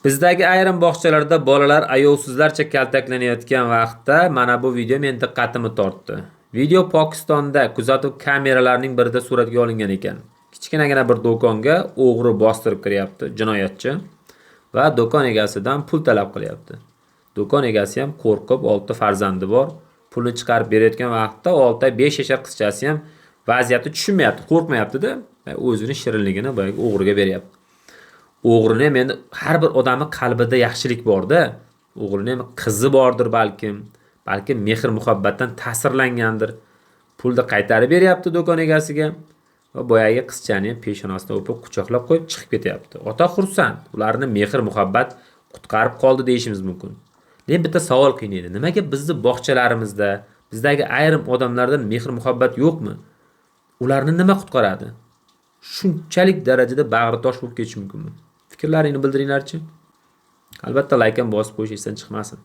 Bizdagi ayrim bog'chalarda bolalar ayovsizlarcha kaltaklanayotgan vaqtda mana bu video men diqqatimni tortdi. Video Pokistonda kuzatuv kameralarining birida suratga olingan ekan. Kichkinagina bir do'konga o'g'ri bostirib kiryapti, jinoyatchi, va do'kon egasidan pul talab qilyapti. Do'kon egasi ham qo'rqib, 6 farzandi bor. Pulni chiqarib berayotgan vaqtda 5 yashar qizchasi ham vaziyatni tushunmayapti, qo'rqmayapti-da, o'zini shirinligini boyagi o'g'riga beryapti. O'g'rini ham endi har bir odamning qalbida yaxshilik bor-da. O'g'rining ham qizi bordir balkim mehr muhabbatdan ta'sirlangandir. Pulni qaytarib beryapti do'kon egasiga va boyagi qizchani ham peshonasidan o'pib quchoqlab qo'yib chiqib ketyapti. Ota xursand, ularni mehr muhabbat qutqarib qoldi deyishimiz mumkin. Men bitta savol qiynaydi. Nimaga bizning bog'chalarimizda, bizdagi ayrim odamlardan mehr muhabbat yo'qmi? Ularni nima qutqaradi? Shunchalik darajada bag'ritosh bo'lib ketishi mumkinmi? Fikrlaringni bildiringlarchi. Albatta like ham bosib qo'yish esdan chiqmasin.